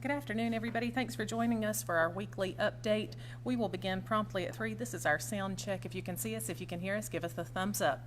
Good afternoon, everybody. Thanks for joining us for our weekly update. We will begin promptly at 3. This is our sound check. If you can see us, if you can hear us, give us the thumbs up.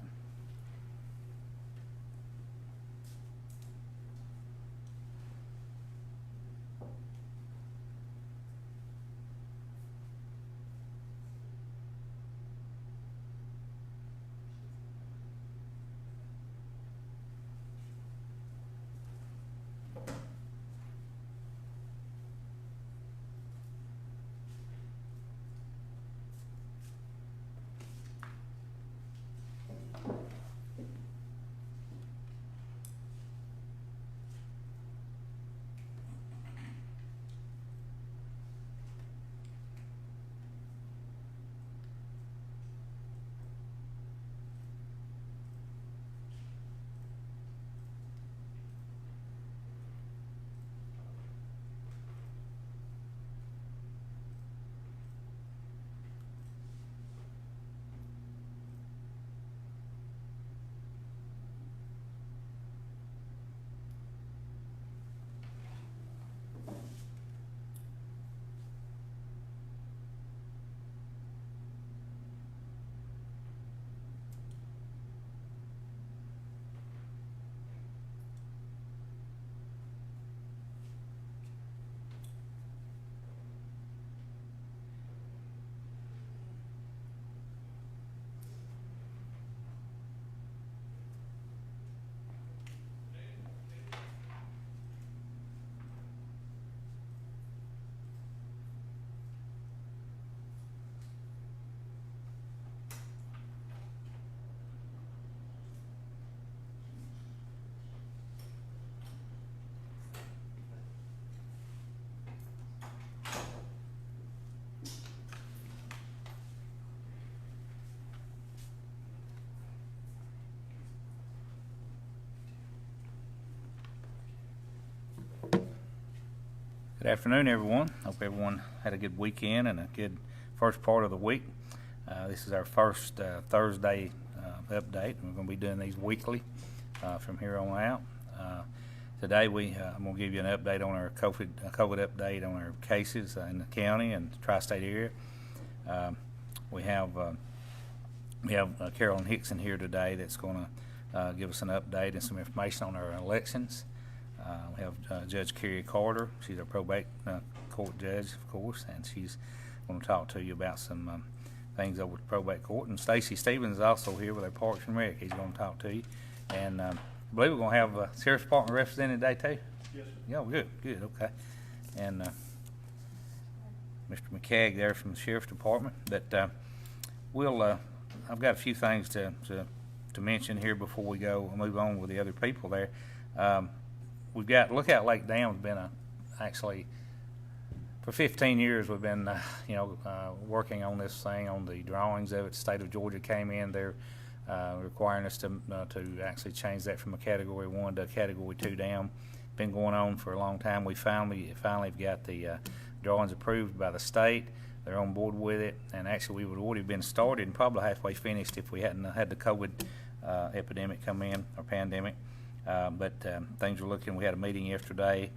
Good afternoon, everyone. Hope everyone had a good weekend and a good first part of the week. This is our first Thursday update. We're going to be doing these weekly from here on out. Today, I'm going to give you an update on our COVID update on our cases in the county and the tri-state area. We have Carolyn Hixon here today that's going to give us an update and some information on our elections. We have Judge Kerri Carter. She's our probate court judge, of course, and she's going to talk to you about some things over at the probate court. And Stacy Stevens is also here with our Parks and Rec. He's going to talk to you. And I believe we're going to have Sheriff's Department represented today, too? Yes, sir. Yeah, good, okay. And Mr. McKaig there from the Sheriff's Department. But I've got a few things to mention here before we move on with the other people there. We've got Lookout Lake Dam's been actually for 15 years we've been working on this thing, on the drawings of it. The state of Georgia came in, they're requiring us to actually change that from a Category 1 to a Category 2 dam. Been going on for a long time. We finally got the drawings approved by the state. They're on board with it, and actually we would have already been started and probably halfway finished if we hadn't had the COVID epidemic come in, or pandemic. But things are looking. We had a meeting yesterday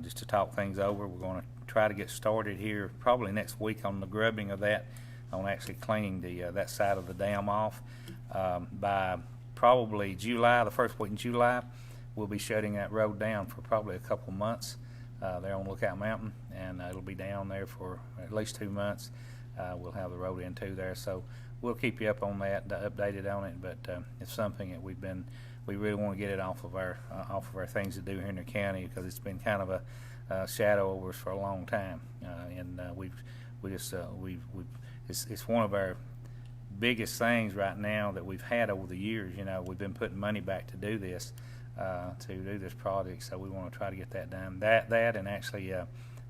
just to talk things over. We're going to try to get started here probably next week on the grubbing of that, on actually cleaning that side of the dam off. By probably July, the first week in July, we'll be shutting that road down for probably a couple months there on Lookout Mountain, and it'll be down there for at least 2 months. We'll have the road in too there, so we'll keep you up on that, updated on it. But it's something that we really want to get it off of our things to do here in the county, because it's been kind of a shadow over us for a long time, and it's one of our biggest things right now that we've had over the years. We've been putting money back to do this project, so we want to try to get that done. That and actually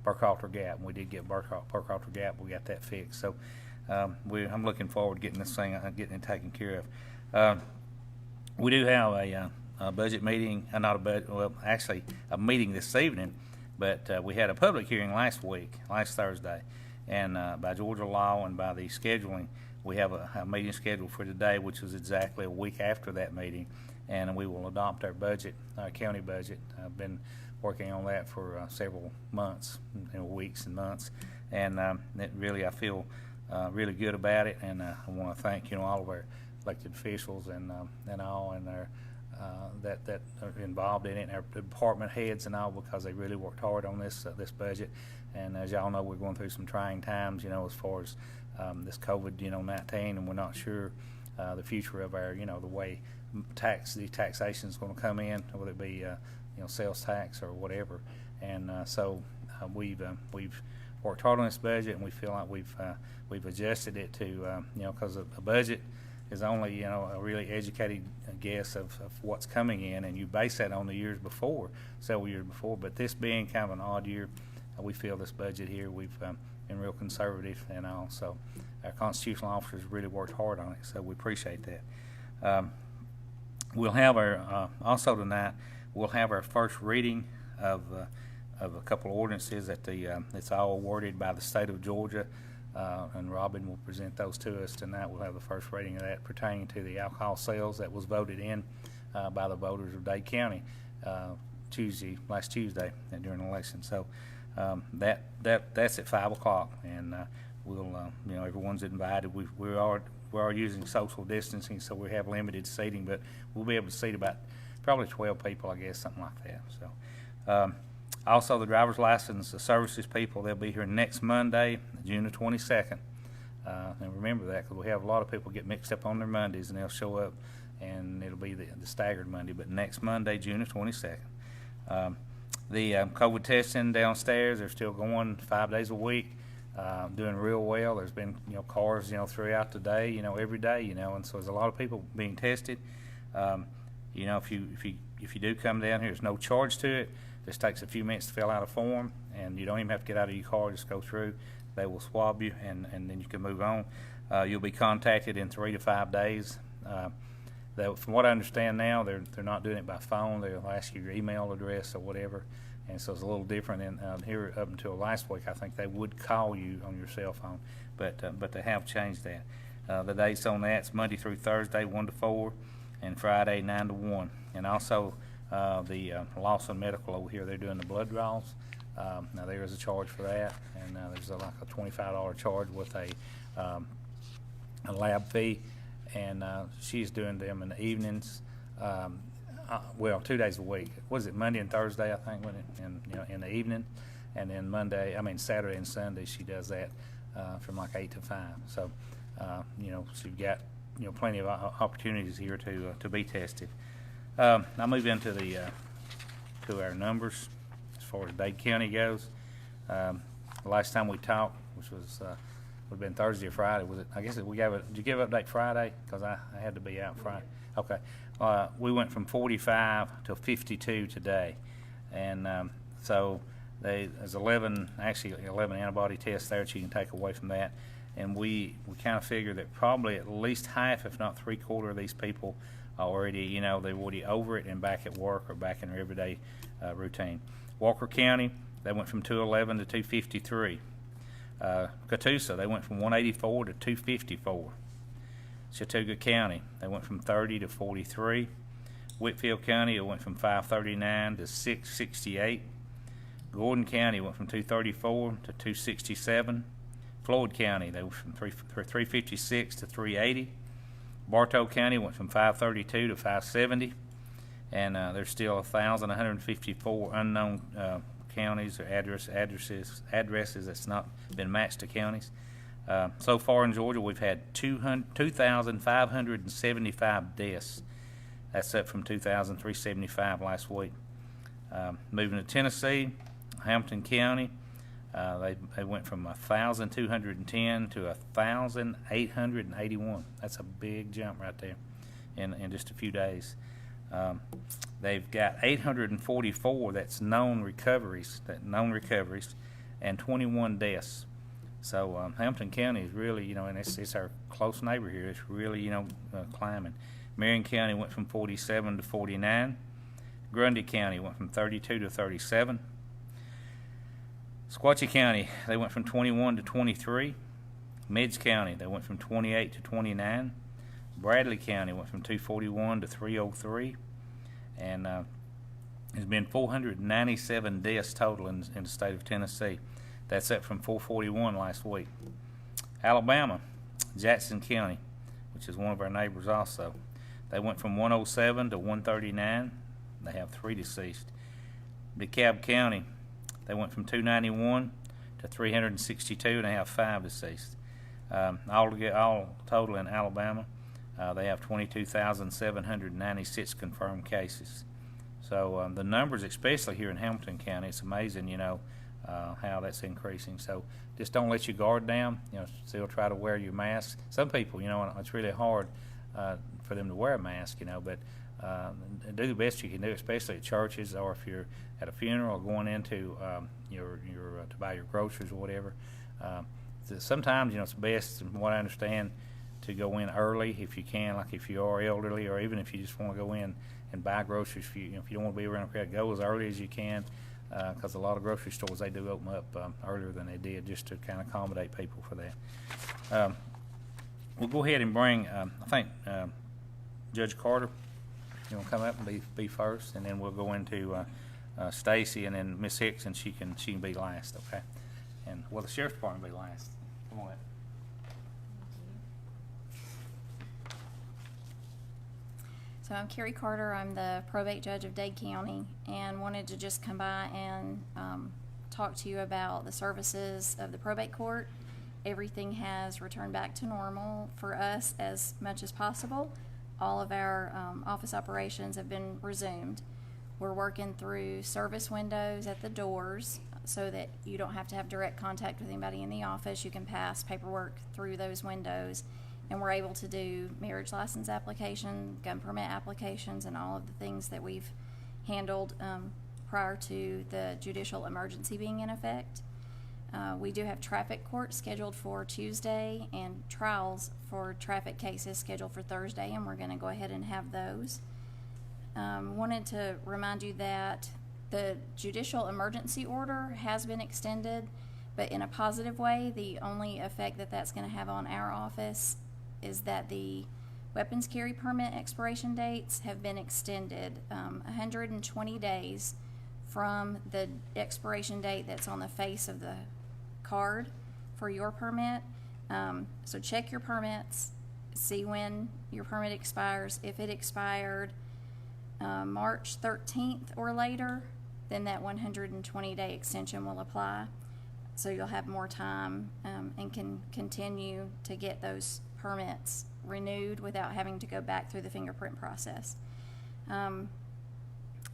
Burkhalter Gap. We did get Burkhalter Gap. We got that fixed. So I'm looking forward to getting this thing, getting it taken care of. We do have a budget meeting, actually a meeting this evening, but we had a public hearing last Thursday, and by Georgia law and by the scheduling, we have a meeting scheduled for today, which was exactly a week after that meeting, and we will adopt our budget, our county budget. I've been working on that for several months, weeks and months, and it really, I feel really good about it, and I want to thank all of our elected officials and all, and their that are involved in it, and our department heads and all, because they really worked hard on this budget. And as y'all know, we're going through some trying times, as far as this COVID-19, and we're not sure the future of our, the way the taxation is going to come in, whether it be sales tax or whatever. And so we've worked hard on this budget, and we feel like we've adjusted it to because a budget is only a really educated guess of what's coming in, and you base that on the years before, several years before. But this being kind of an odd year, we feel this budget here, we've been real conservative and all. So our constitutional officers really worked hard on it, so we appreciate that. We'll have our also tonight we'll have our first reading of a couple of ordinances that it's all awarded by the state of Georgia. And Robin will present those to us tonight. We'll have the first reading of that pertaining to the alcohol sales that was voted in by the voters of Dade County last Tuesday during the election. So that's at 5 o'clock, and we'll everyone's invited. We are using social distancing, so we have limited seating, but we'll be able to seat about probably 12 people, I guess, something like that. So. Also, the driver's license, the services people, they'll be here next Monday, June the 22nd. And remember that, because we have a lot of people get mixed up on their Mondays, and they'll show up, and it'll be the staggered Monday. But next Monday, June the 22nd. The COVID testing downstairs, they're still going 5 days a week, doing real well. There's been cars throughout the day, every day, and so there's a lot of people being tested. If you do come down here, there's no charge to it. Just takes a few minutes to fill out a form, and you don't even have to get out of your car. Just go through. They will swab you, and then you can move on. You'll be contacted in 3 to 5 days. From what I understand now, they're not doing it by phone. They'll ask you your email address or whatever, and so it's a little different. And here up until last week, I think they would call you on your cell phone, but they have changed that. The dates on that's Monday through Thursday, 1 to 4, and Friday, 9 to 1, and also. The Lawson Medical over here, they're doing the blood draws. Now there is a charge for that, and there's like a $25 charge with a lab fee, and she's doing them in the evenings. 2 days a week. Was it Monday and Thursday? I think in the evening, and then Saturday and Sunday she does that from like 8 to 5. So so you've got plenty of opportunities here to be tested. I'll move into to our numbers as far as Dade County goes. The last time we talked, which was would have been Thursday or Friday, was it? I guess did you give update Friday? Because I had to be out Friday. Okay. We went from 45 to 52 today, and so there's 11 antibody tests there that you can take away from that, and we kind of figure that probably at least half, if not 3/4 of these people already, they're already over it and back at work or back in their everyday routine. Walker County, they went from 211 to 253. Catoosa, they went from 184 to 254. Chattooga County, they went from 30 to 43. Whitfield County, it went from 539 to 668. Gordon County went from 234 to 267. Floyd County, they went from 356 to 380. Bartow County went from 532 to 570, and there's still 1,154 unknown counties or addresses that's not been matched to counties. So far in Georgia, we've had 2,575 deaths. That's up from 2,375 last week. Moving to Tennessee, Hampton County, they went from 1,210 to 1,881. That's a big jump right there in just a few days. They've got 844 that's known recoveries, and 21 deaths. So Hampton County is really, and it's our close neighbor here. It's really, climbing. Marion County went from 47 to 49. Grundy County went from 32 to 37. Sequatchie County, they went from 21 to 23. Meigs County, they went from 28 to 29. Bradley County went from 241 to 303. And There's been 497 deaths total in the state of Tennessee. That's up from 441 last week. Alabama, Jackson County, which is one of our neighbors also, they went from 107 to 139. They have 3 deceased. DeKalb County, they went from 291 to 362 and they have 5 deceased. All total in Alabama, they have 22,796 confirmed cases. So the numbers, especially here in Hamilton County, it's amazing, how that's increasing. So just don't let your guard down. Still try to wear your mask. Some people, it's really hard for them to wear a mask, but do the best you can do, especially at churches or if you're at a funeral or going into your to buy your groceries or whatever. Sometimes, it's best, from what I understand, to go in early if you can, like if you are elderly or even if you just want to go in and buy groceries. If you don't want to be around a crowd, go as early as you can, because a lot of grocery stores, they do open up earlier than they did, just to kind of accommodate people for that. We'll go ahead and bring, I think, Judge Carter, you want to come up and be first, and then we'll go into Stacy, and then Miss Hixon, she can be last, okay? And the sheriff's department will be last. Come on. So I'm Kerri Carter. I'm the probate judge of Dade County, and wanted to just come by and talk to you about the services of the probate court. Everything has returned back to normal for us as much as possible. All of our office operations have been resumed. We're working through service windows at the doors so that you don't have to have direct contact with anybody in the office. You can pass paperwork through those windows. And we're able to do marriage license application, gun permit applications, and all of the things that we've handled prior to the judicial emergency being in effect. We do have traffic court scheduled for Tuesday and trials for traffic cases scheduled for Thursday, and we're going to go ahead and have those. Wanted to remind you that the judicial emergency order has been extended, but in a positive way. The only effect that that's going to have on our office is that the weapons carry permit expiration dates have been extended 120 days from the expiration date that's on the face of the card for your permit. So check your permits, see when your permit expires. If it expired March 13th or later, then that 120-day extension will apply. So you'll have more time and can continue to get those permits renewed without having to go back through the fingerprint process.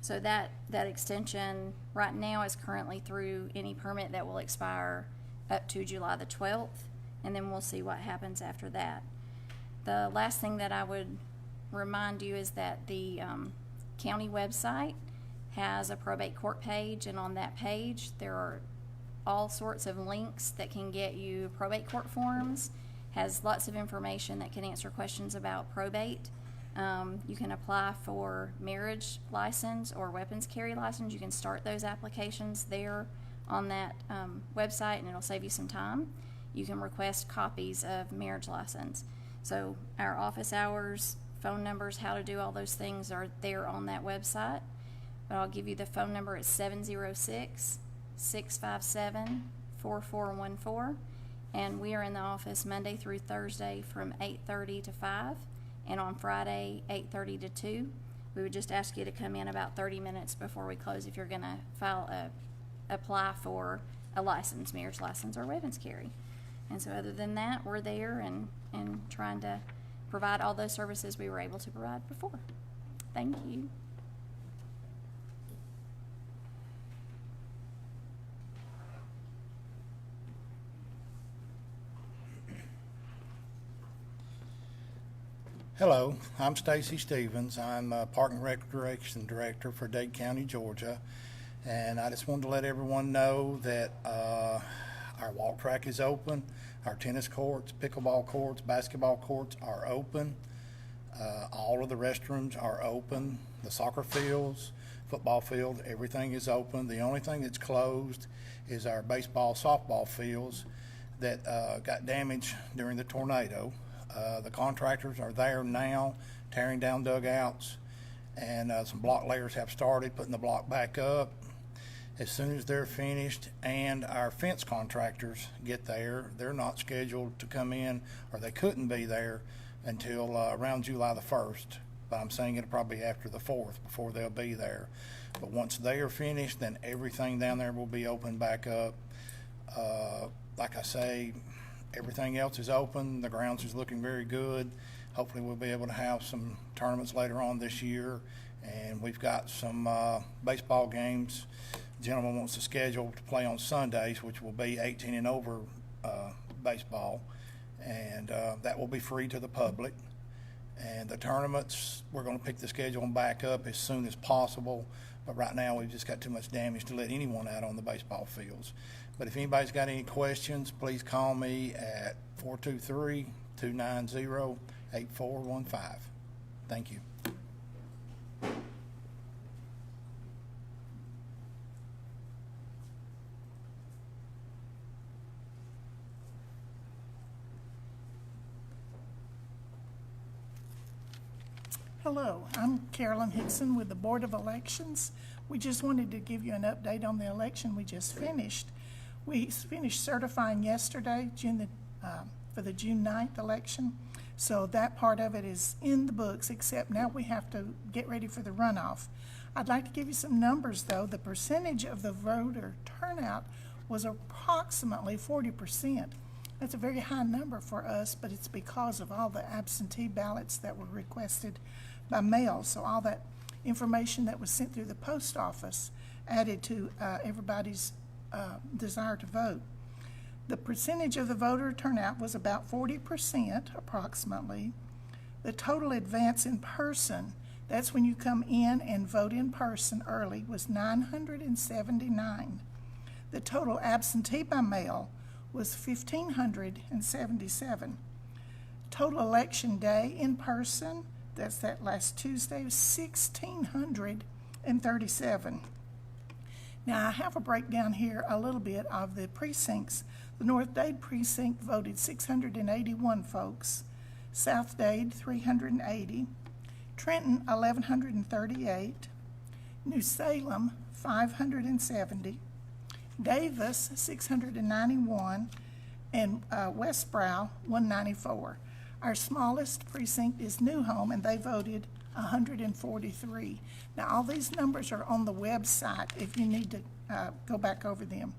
So that extension right now is currently through any permit that will expire up to July the 12th, and then we'll see what happens after that. The last thing that I would remind you is that the county website has a probate court page, and on that page there are all sorts of links that can get you probate court forms, has lots of information that can answer questions about probate. You can apply for marriage license or weapons carry license. You can start those applications there on that website, and it'll save you some time. You can request copies of marriage license. So our office hours, phone numbers, how to do all those things are there on that website. But I'll give you the phone number. It's 706-657-4414. And we are in the office Monday through Thursday from 8:30 to 5, and on Friday 8:30 to 2. We would just ask you to come in about 30 minutes before we close if you're going to apply for a license, marriage license, or weapons carry. And so other than that, we're there and trying to provide all those services we were able to provide before. Thank you. Hello, I'm Stacy Stevens. I'm Park and Recreation Director for Dade County, Georgia. And I just wanted to let everyone know that our walk track is open. Our tennis courts, pickleball courts, basketball courts are open. All of the restrooms are open. The soccer fields, football field, everything is open. The only thing that's closed is our baseball, softball fields that got damaged during the tornado. The contractors are there now tearing down dugouts and some block layers have started putting the block back up. As soon as they're finished and our fence contractors get there, they're not scheduled to come in, or they couldn't be there until around July the 1st. But I'm saying it'll probably be after the 4th before they'll be there. But once they are finished, then everything down there will be opened back up. Like I say, everything else is open. The grounds is looking very good. Hopefully we'll be able to have some tournaments later on this year. And we've got some baseball games. Gentleman wants to schedule to play on Sundays, which will be 18 and over baseball, and that will be free to the public. And the tournaments, we're going to pick the schedule back up as soon as possible, but right now we've just got too much damage to let anyone out on the baseball fields. But if anybody's got any questions, please call me at 423-290-8415. Thank you. Hello, I'm Carolyn Hixon with the Board of Elections. We just wanted to give you an update on the election we just finished. We finished certifying yesterday for the June 9th election, so that part of it is in the books, except now we have to get ready for the runoff. I'd like to give you some numbers, though. The percentage of the voter turnout was approximately 40%. That's a very high number for us, but it's because of all the absentee ballots that were requested by mail. So all that information that was sent through the post office added to everybody's desire to vote. The percentage of the voter turnout was about 40% approximately. The total advance in person, that's when you come in and vote in person early, was 979. The total absentee by mail was 1,577. Total election day in person, that's that last Tuesday, was 1,637. Now I have a breakdown here a little bit of the precincts. The North Dade precinct voted 681 folks, South Dade 380, Trenton 1,138, New Salem 570, Davis 691, and Westbrow 194. Our smallest precinct is New Home, and they voted 143. Now, all these numbers are on the website if you need to go back over them.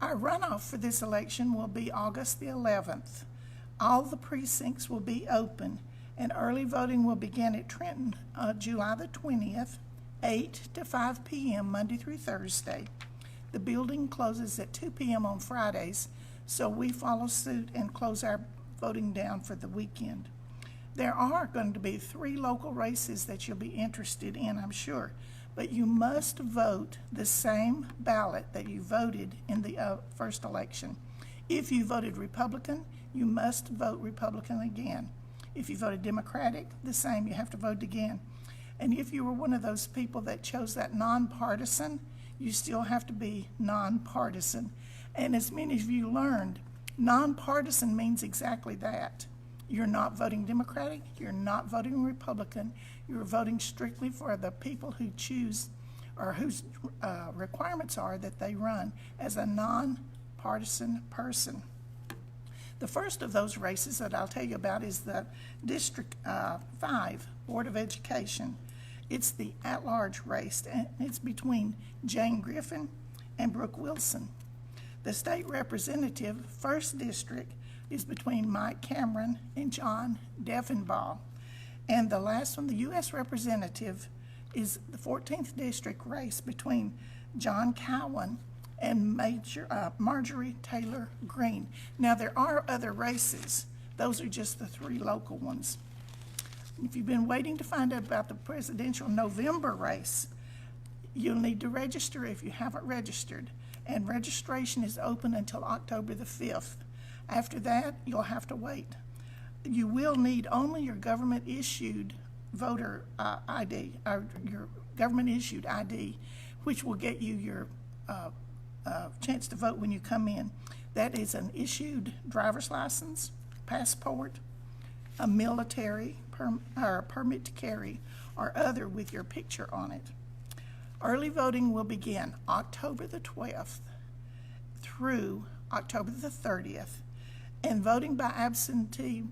Our runoff for this election will be August the 11th. All the precincts will be open, and early voting will begin at Trenton July the 20th, 8 to 5 p.m. Monday through Thursday. The building closes at 2 p.m. on Fridays, so we follow suit and close our voting down for the weekend. There are going to be 3 local races that you'll be interested in, I'm sure, but you must vote the same ballot that you voted in the first election. If you voted Republican, you must vote Republican again. If you voted Democratic, the same, you have to vote again. And if you were one of those people that chose that nonpartisan, you still have to be nonpartisan. And as many of you learned, nonpartisan means exactly that. You're not voting Democratic, you're not voting Republican, you're voting strictly for the people who choose or whose requirements are that they run as a nonpartisan person. The first of those races that I'll tell you about is the District 5 Board of Education. It's the at-large race, and it's between Jane Griffin and Brooke Wilson. The state representative, 1st District, is between Mike Cameron and John Devenbaugh. And the last one, the U.S. representative, is the 14th District race between John Cowan and Marjorie Taylor Greene. Now, there are other races. Those are just the 3 local ones. If you've been waiting to find out about the presidential November race, you'll need to register if you haven't registered. And registration is open until October the 5th. After that, you'll have to wait. You will need only your government-issued voter ID, or your government-issued ID, which will get you your chance to vote when you come in. That is an issued driver's license, passport, a military or a permit to carry or other with your picture on it. Early voting will begin October the 12th through October the 30th, and voting absentee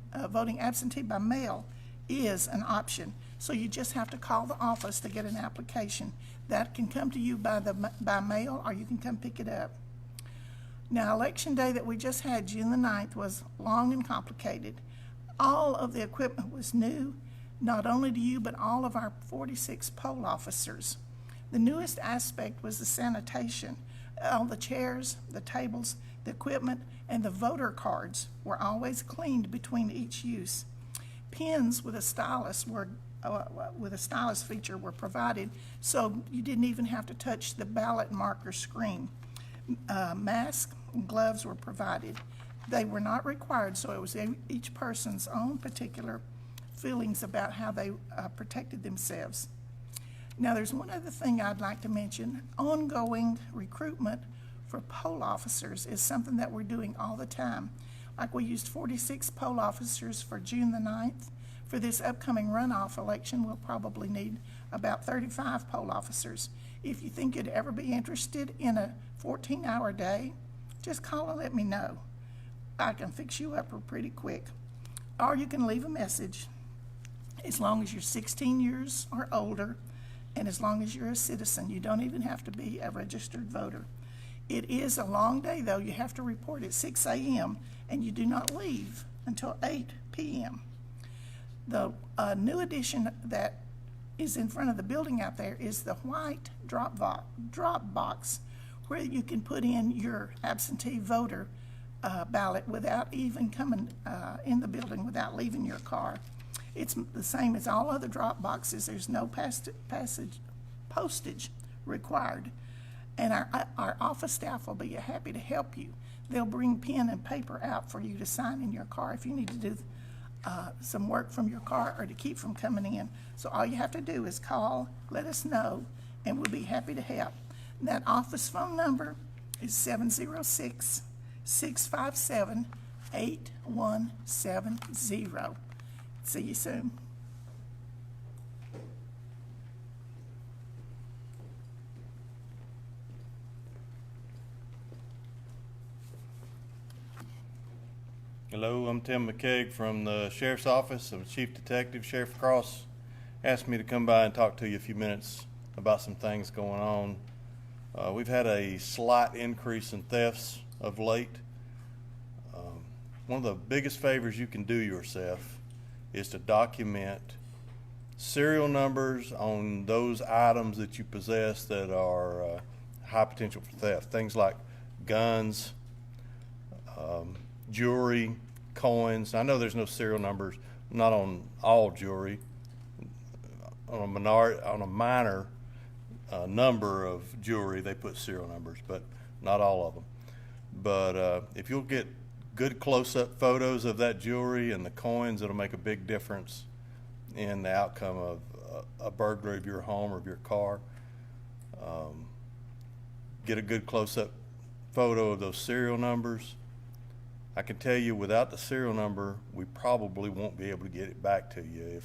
by mail is an option. So you just have to call the office to get an application. That can come to you by mail, or you can come pick it up. Now, Election Day that we just had, June the 9th, was long and complicated. All of the equipment was new, not only to you, but all of our 46 poll officers. The newest aspect was the sanitation. All the chairs, the tables, the equipment, and the voter cards were always cleaned between each use. Pens with a stylus feature were provided, so you didn't even have to touch the ballot marker screen. Masks and gloves were provided. They were not required, so it was each person's own particular feelings about how they protected themselves. Now, there's one other thing I'd like to mention. Ongoing recruitment for poll officers is something that we're doing all the time. Like, we used 46 poll officers for June the 9th. For this upcoming runoff election, we'll probably need about 35 poll officers. If you think you'd ever be interested in a 14-hour day, just call and let me know. I can fix you up pretty quick. Or you can leave a message. As long as you're 16 years or older, and as long as you're a citizen, you don't even have to be a registered voter. It is a long day, though. You have to report at 6 a.m., and you do not leave until 8 p.m. The new addition that is in front of the building out there is the white drop box, where you can put in your absentee voter ballot without even coming in the building, without leaving your car. It's the same as all other drop boxes. There's no postage required. And our office staff will be happy to help you. They'll bring pen and paper out for you to sign in your car if you need to do some work from your car or to keep from coming in. So all you have to do is call, let us know, and we'll be happy to help. And that office phone number is 706-657-8170. See you soon. Hello, I'm Tim McKaig from the Sheriff's Office. I'm the Chief Detective. Sheriff Cross asked me to come by and talk to you a few minutes about some things going on. We've had a slight increase in thefts of late. One of the biggest favors you can do yourself is to document serial numbers on those items that you possess that are high potential for theft. Things like guns, jewelry, coins. I know there's no serial numbers, not on all jewelry. On a minor number of jewelry, they put serial numbers, but not all of them. But if you'll get good close-up photos of that jewelry and the coins, it'll make a big difference in the outcome of a burglary of your home or of your car. Get a good close-up photo of those serial numbers. I can tell you, without the serial number, we probably won't be able to get it back to you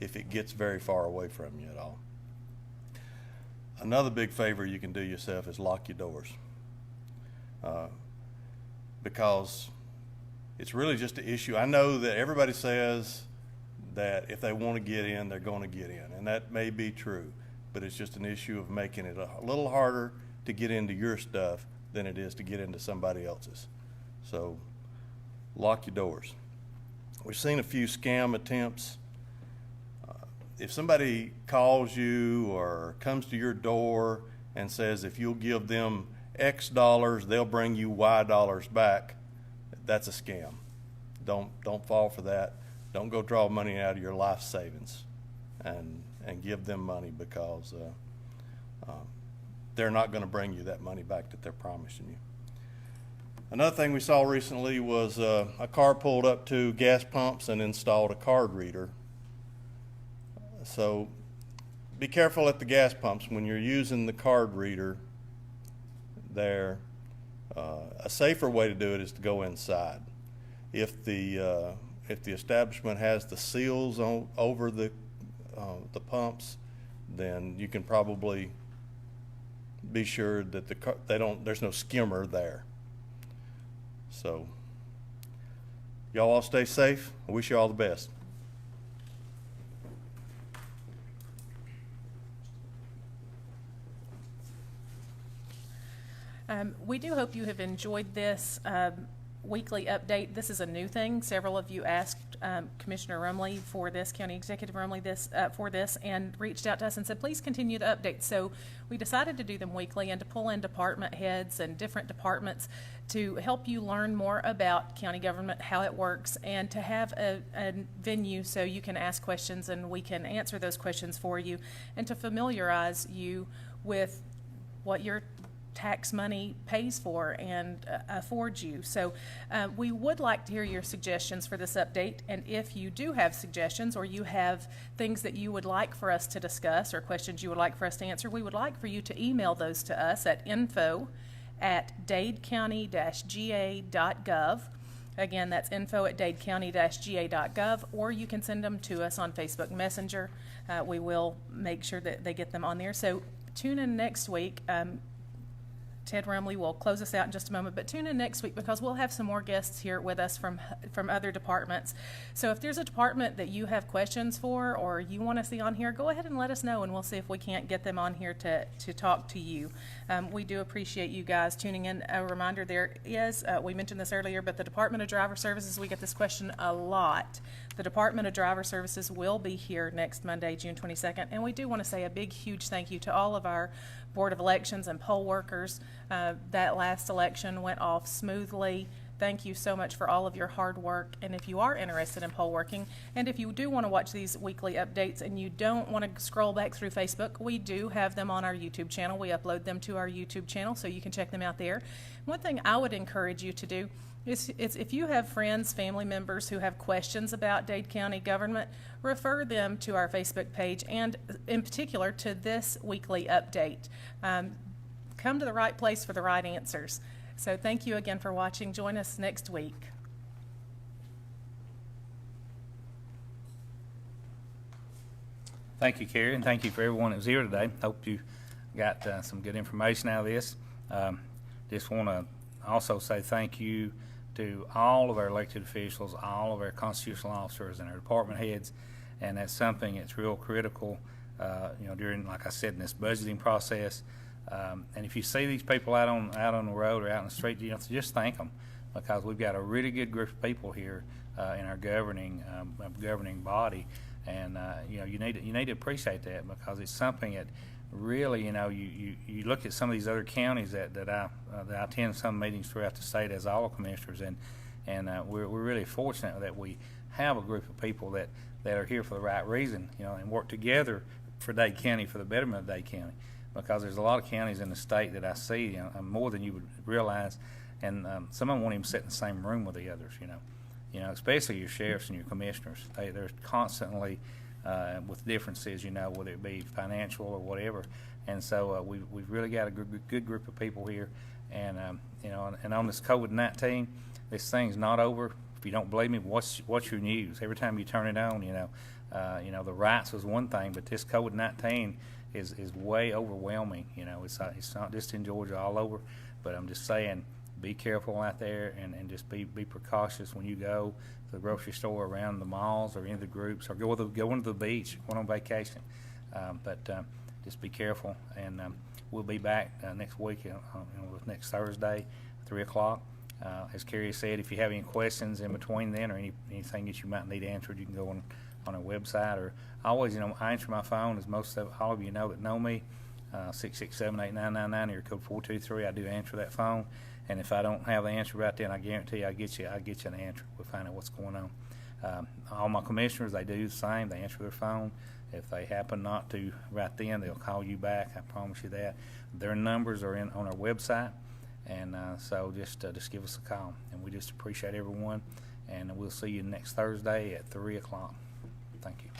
if it gets very far away from you at all. Another big favor you can do yourself is lock your doors. Because it's really just an issue. I know that everybody says that if they want to get in, they're going to get in, and that may be true, but it's just an issue of making it a little harder to get into your stuff than it is to get into somebody else's. So lock your doors. We've seen a few scam attempts. If somebody calls you or comes to your door and says if you'll give them X dollars, they'll bring you Y dollars back, that's a scam. Don't fall for that. Don't go draw money out of your life savings and give them money, because they're not going to bring you that money back that they're promising you. Another thing we saw recently was a car pulled up to gas pumps and installed a card reader. So be careful at the gas pumps when you're using the card reader there. A safer way to do it is to go inside. If if the establishment has the seals on, over the pumps, then you can probably be sure that there's no skimmer there. So y'all all stay safe. I wish you all the best. We do hope you have enjoyed this weekly update. This is a new thing. Several of you asked Commissioner Rumley for this, County Executive Rumley for this, and reached out to us and said, please continue the updates. So we decided to do them weekly and to pull in department heads and different departments to help you learn more about county government, how it works, and to have a venue so you can ask questions and we can answer those questions for you, and to familiarize you with what your tax money pays for and affords you. So we would like to hear your suggestions for this update, and if you do have suggestions or you have things that you would like for us to discuss or questions you would like for us to answer, we would like for you to email those to us at info@dadecounty-ga.gov. Again, that's info@dadecounty-ga.gov, or you can send them to us on Facebook Messenger. We will make sure that they get them on there. So tune in next week. Ted Rumley will close us out in just a moment, but tune in next week because we'll have some more guests here with us from other departments. So if there's a department that you have questions for or you want to see on here, go ahead and let us know, and we'll see if we can't get them on here to talk to you. We do appreciate you guys tuning in. A reminder, there is, we mentioned this earlier, but the Department of Driver Services, we get this question a lot. The Department of Driver Services will be here next Monday, June 22nd, and we do want to say a big, huge thank you to all of our Board of Elections and poll workers. That last election went off smoothly. Thank you so much for all of your hard work. And if you are interested in poll working, and if you do want to watch these weekly updates and you don't want to scroll back through Facebook, we do have them on our YouTube channel. We upload them to our YouTube channel, so you can check them out there. One thing I would encourage you to do is if you have friends, family members who have questions about Dade County government, refer them to our Facebook page, and in particular to this weekly update. Come to the right place for the right answers. So thank you again for watching. Join us next week. Thank you, Kerri, and thank you for everyone that was here today. Hope you got some good information out of this. Just want to also say thank you to all of our elected officials, all of our constitutional officers, and our department heads, and that's something that's real critical, during, like I said, in this budgeting process. And if you see these people out on the road or out in the street, just thank them, because we've got a really good group of people here in our governing body, and you need to appreciate that, because it's something that really, you look at some of these other counties that I attend some meetings throughout the state as all commissioners, and we're really fortunate that we have a group of people that are here for the right reason, and work together for Dade County, for the betterment of Dade County. Because there's a lot of counties in the state that I see, more than you would realize, and some of them won't even sit in the same room with the others, especially your sheriffs and your commissioners. They're constantly with differences, whether it be financial or whatever. And so we've really got a good group of people here, and and on this COVID-19, this thing's not over. If you don't believe me, watch your news. Every time you turn it on, the riots was one thing, but this COVID-19 is way overwhelming. It's not just in Georgia, all over. But I'm just saying, be careful out there, and just be precautious when you go to the grocery store, around the malls, or into the groups, or go into the beach, going on vacation. But just be careful, and we'll be back next week, next Thursday, 3 o'clock. As Kerri said, if you have any questions in between then, or anything that you might need answered, you can go on our website, or I always, I answer my phone, as all of you know that know me, 667-8999, area code 423. I do answer that phone, and if I don't have the answer right then, I guarantee I'll get you an answer. We'll find out what's going on. All my commissioners, they do the same. They answer their phone. If they happen not to right then, they'll call you back. I promise you that. Their numbers are on our website, and so just give us a call, and we just appreciate everyone, and we'll see you next Thursday at 3 o'clock. Thank you.